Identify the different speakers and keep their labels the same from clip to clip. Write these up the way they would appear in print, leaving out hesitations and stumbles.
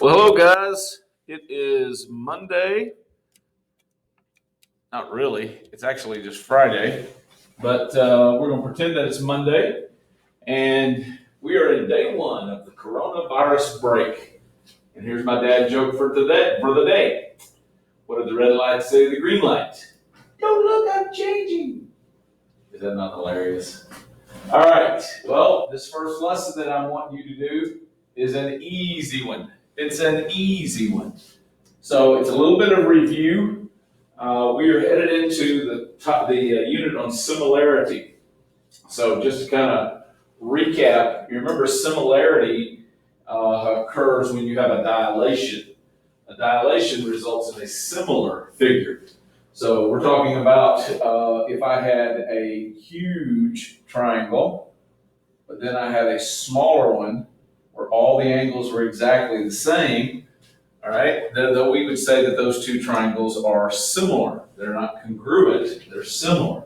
Speaker 1: Well, hello, guys. It is Monday. Not really. It's actually just Friday. But we're going to pretend that it's Monday. And we are in day one of the coronavirus break. And here's my dad joke for the day. What did the red light say to the green light? Don't look, I'm changing. Is that not hilarious? All right. Well, this first lesson that I want you to do is an easy one. It's an easy one. So it's a little bit of review. We are headed into the unit on similarity. So just to kind of recap, you remember similarity occurs when you have a dilation. A dilation results in a similar figure. So we're talking about if I had a huge triangle, but then I had a smaller one where all the angles were exactly the same, all right, then we would say that those two triangles are similar. They're not congruent, they're similar.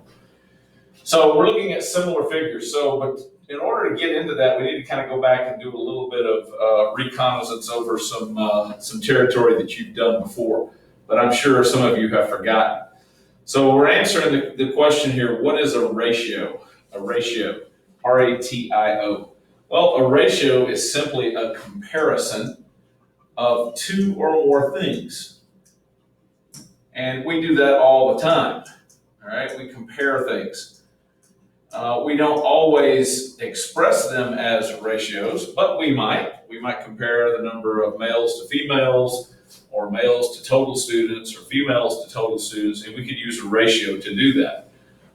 Speaker 1: So we're looking at similar figures. But in order to get into that, we need to kind of go back and do a little bit of reconnaissance over some territory that you've done before, but I'm sure some of you have forgotten. So we're answering the question here, what is a ratio? A ratio, R-A-T-I-O. Well, a ratio is simply a comparison of two or more things. And we do that all the time, all right? We compare things. We don't always express them as ratios, but we might. We might compare the number of males to females, or males to total students, or females to total students, and we could use a ratio to do that.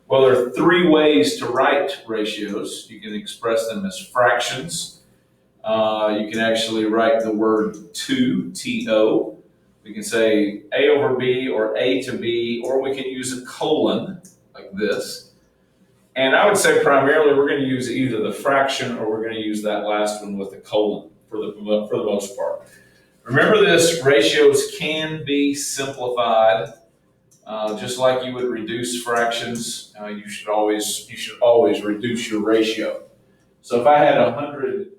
Speaker 1: Well, there are three ways to write ratios. You can express them as fractions. You can actually write the word to, T-O. We can say A over B or A to B, or we can use a colon like this. And I would say primarily we're going to use either the fraction or we're going to use that last one with a colon for the most part. Remember this, ratios can be simplified just like you would reduce fractions. You should always reduce your ratio. So if I had 100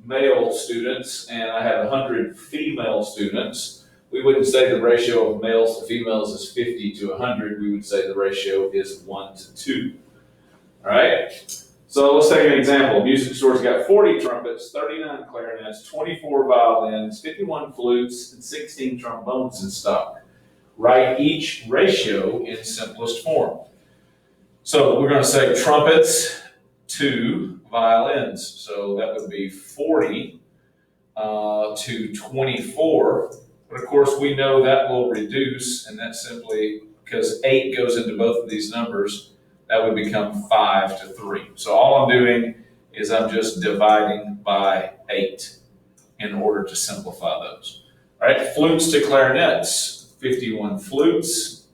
Speaker 1: male students and I had 100 female students, we wouldn't say the ratio of males to females is 50 to 100. We would say the ratio is 1 to 2. All right? So let's take an example. Music store's got 40 trumpets, 39 clarinets, 24 violins, 51 flutes, and 16 trombones in stock. Write each ratio in simplest form. So we're going to say trumpets to violins. So that would be 40 to 24. But of course, we know that will reduce, and that's simply because 8 goes into both of these numbers. That would become 5 to 3. So all I'm doing is I'm just dividing by 8 in order to simplify those. All right, flutes to clarinets, 51 flutes,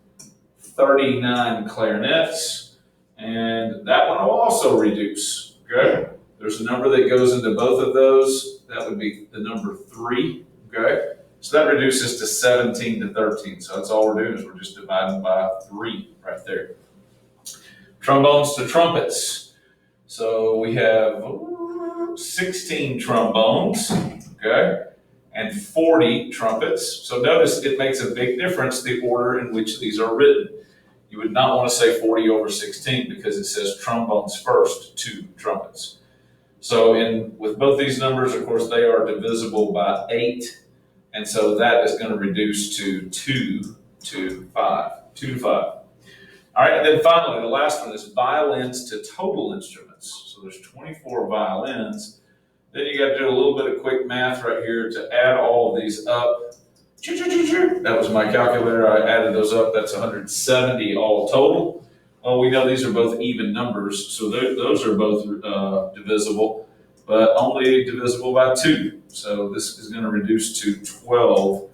Speaker 1: 39 clarinets, and that one will also reduce, okay? There's a number that goes into both of those. That would be the number 3, okay? So that reduces to 17 to 13. So that's all we're doing is we're just dividing by 3 right there. Trombones to trumpets. So we have 16 trombones, okay, and 40 trumpets. So notice it makes a big difference the order in which these are written. You would not want to say 40 over 16 because it says trombones first, 2 trumpets. So with both these numbers, of course, they are divisible by 8. And so that is going to reduce to 2 to 5. 2 to 5. All right, and then finally, the last one is violins to total instruments. So there's 24 violins. Then you got to do a little bit of quick math right here to add all of these up. That was my calculator. I added those up. That's 170 all total. Well, we know these are both even numbers, so those are both divisible, but only divisible by 2. So this is going to reduce to 12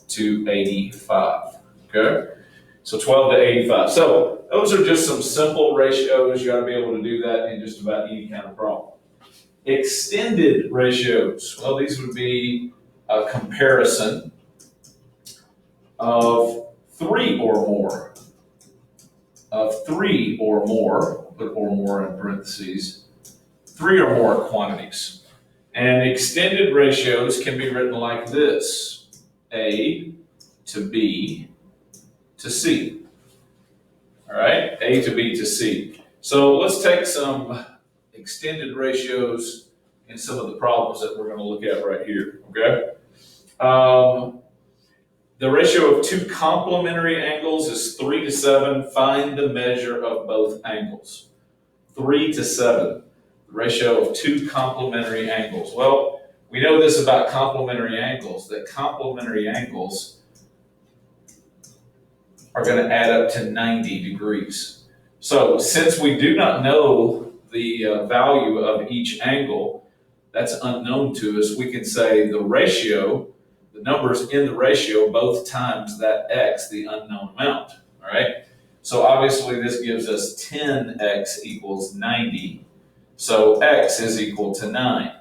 Speaker 1: to 85. Okay? So 12 to 85. So those are just some simple ratios. You got to be able to do that in just about any kind of problem. Extended ratios. Well, these would be a comparison of 3 or more. Of 3 or more, put or more in parentheses, 3 or more quantities. And extended ratios can be written like this: A to B to C. All right, A to B to C. So let's take some extended ratios in some of the problems that we're going to look at right here, okay? The ratio of two complementary angles is 3 to 7. Find the measure of both angles. 3 to 7, the ratio of two complementary angles. Well, we know this about complementary angles, that complementary angles are going to add up to 90 degrees. So since we do not know the value of each angle, that's unknown to us, we can say the ratio, the numbers in the ratio, both times that x, the unknown amount, all right? So obviously this gives us 10x equals 90, so x is equal to 9.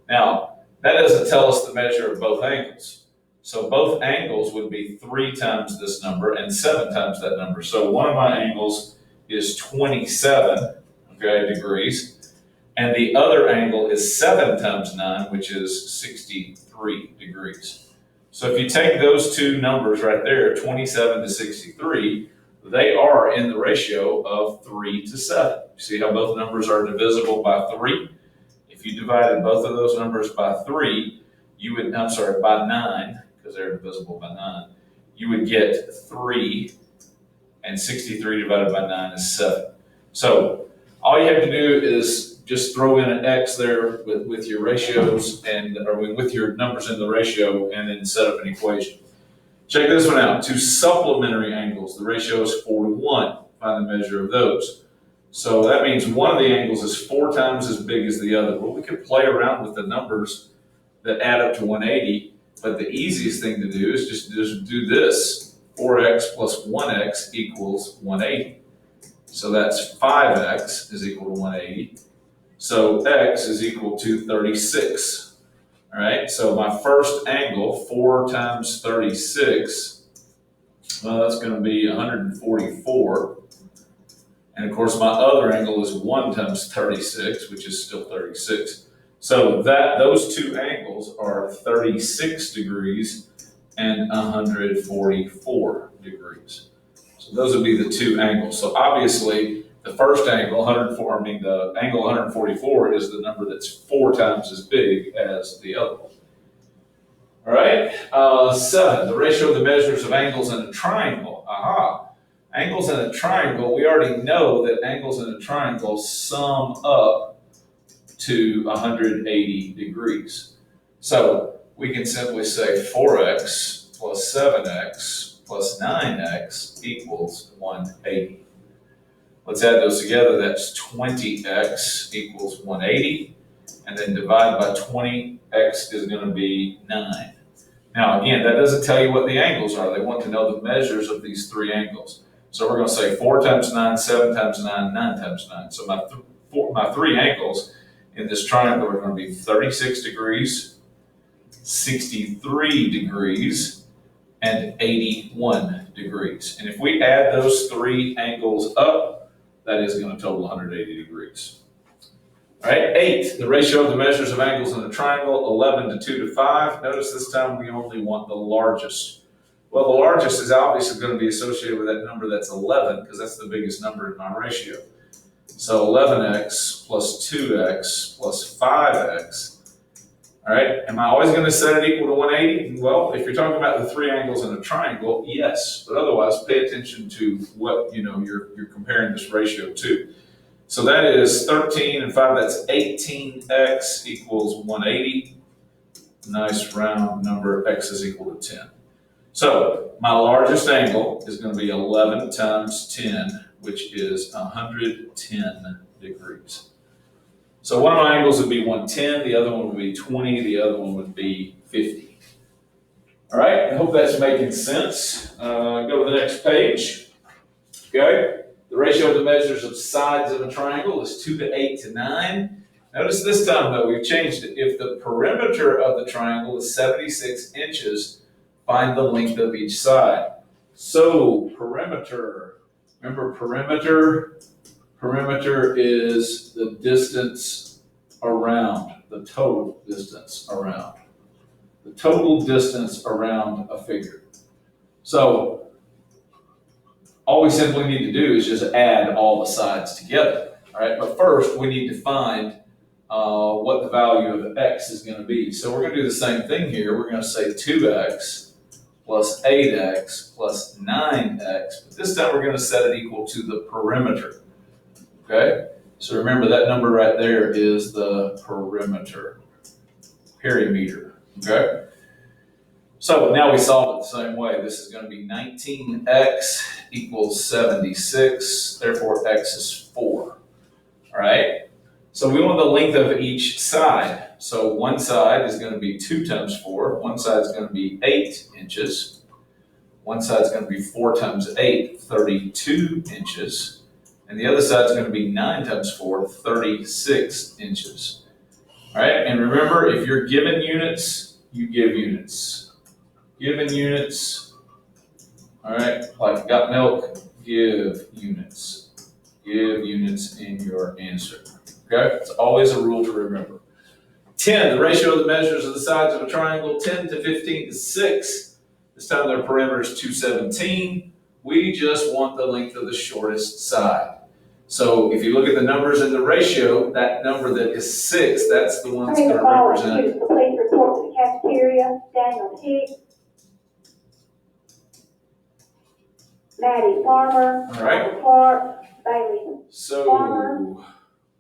Speaker 1: Now, that doesn't tell us the measure of both angles. So both angles would be 3 times this number and 7 times that number. So one of my angles is 27, okay, degrees, and the other angle is 7 times 9, which is 63 degrees. So if you take those two numbers right there, 27 to 63, they are in the ratio of 3 to 7. You see how both numbers are divisible by 3? If you divided both of those numbers by 3, you would, I'm sorry, by 9, because they're divisible by 9, you would get 3, and 63 divided by 9 is 7. So all you have to do is just throw in an x there with your ratios or with your numbers in the ratio, and then set up an equation. Check this one out. Two supplementary angles, the ratio is 4 to 1. Find the measure of those. So that means one of the angles is 4 times as big as the other. Well, we could play around with the numbers that add up to 180, but the easiest thing to do is just do this. 4x plus 1x equals 180. So that's 5x is equal to 180. So x is equal to 36. All right, so my first angle, 4 times 36, well, that's going to be 144. And of course, my other angle is 1 times 36, which is still 36. So those two angles are 36 degrees and 144 degrees. So those would be the two angles. So obviously, the first angle, the angle 144 is the number that's 4 times as big as the other one. All right, 7, the ratio of the measures of angles in a triangle. Aha, angles in a triangle, we already know that angles in a triangle sum up to 180 degrees. So we can simply say 4x plus 7x plus 9x equals 180. Let's add those together. That's 20x equals 180. And then divide by 20, x is going to be 9. Now, again, that doesn't tell you what the angles are. They want to know the measures of these 3 angles. So we're going to say 4 times 9, 7 times 9, 9 times 9. So my 3 angles in this triangle are going to be 36 degrees, 63 degrees, and 81 degrees. And if we add those 3 angles up, that is going to total 180 degrees. All right, 8, the ratio of the measures of angles in a triangle, 11 to 2 to 5. Notice this time we only want the largest. Well, the largest is obviously going to be associated with that number that's 11, because that's the biggest number in my ratio. So 11x plus 2x plus 5x. All right, am I always going to set it equal to 180? Well, if you're talking about the 3 angles in a triangle, yes. But otherwise, pay attention to what you're comparing this ratio to. So that is 13 and 5, that's 18x equals 180. Nice round number, x is equal to 10. So my largest angle is going to be 11 times 10, which is 110 degrees. So one of my angles would be 110, the other one would be 20, the other one would be 50. All right, I hope that's making sense. Go to the next page. Okay. The ratio of the measures of sides of a triangle is 2 to 8 to 9. Notice this time, though, we've changed it. If the perimeter of the triangle is 76 inches, find the length of each side. So, perimeter. Remember, perimeter is the distance around. the total distance around. The total distance around a figure. So all we simply need to do is just add all the sides together. All right, but first we need to find what the value of x is going to be. So we're going to do the same thing here. We're going to say 2x plus 8x plus 9x, but this time we're going to set it equal to the perimeter. Okay, so remember that number right there is the perimeter, perimeter. Okay, so now we solve it the same way. This is going to be 19x equals 76, therefore x is 4. All right, so we want the length of each side. So one side is going to be 2 times 4, one side is going to be 8 inches, one side is going to be 4 times 8, 32 inches, and the other side is going to be 9 times 4, 36 inches. All right, and remember, if you're given units, you give units. Given units, all right, like got milk, give units. Give units in your answer. Okay, it's always a rule to remember. 10, the ratio of the measures of the sides of a triangle, 10 to 15 to 6. This time their perimeter is 217. We just want the length of the shortest side. So if you look at the numbers in the ratio, that number that is 6, that's the one that's going to represent.
Speaker 2: Please report to the cafeteria. Daniel Hicks, Maddie Farmer,
Speaker 1: All right.
Speaker 2: Clark, Bailey
Speaker 1: So
Speaker 2: Farmer,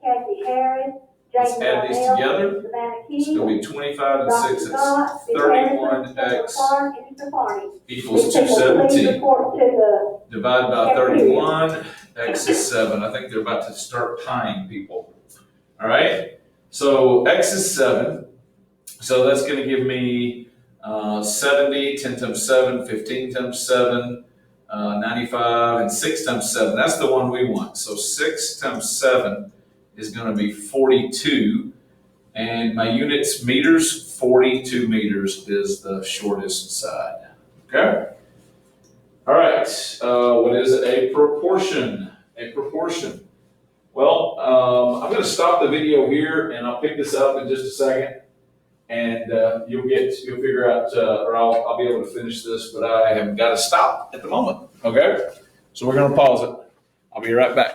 Speaker 2: Kathy Harris,
Speaker 1: let's
Speaker 2: Jason
Speaker 1: add these
Speaker 2: Darnell,
Speaker 1: together.
Speaker 2: Savannah
Speaker 1: It's
Speaker 2: Key,
Speaker 1: going to be 25 and 6 is
Speaker 2: Scott,
Speaker 1: 31x
Speaker 2: Clark, and Mr. Barney.
Speaker 1: equals
Speaker 2: Please
Speaker 1: 217.
Speaker 2: report to
Speaker 1: Divide by 31, x is 7. I think they're about to start tying people. All right, so x is 7. So that's going to give me 70, 10 times 7, 15 times 7, 95, and 6 times 7. That's the one we want. So 6 times 7 is going to be 42. And my units, meters, 42 meters is the shortest side. Okay? All right, what is a proportion? A proportion. Well, I'm going to stop the video here, and I'll pick this up in just a second, and you'll figure out, or I'll be able to finish this, but I have got to stop at the moment. Okay, so we're going to pause it. I'll be right back.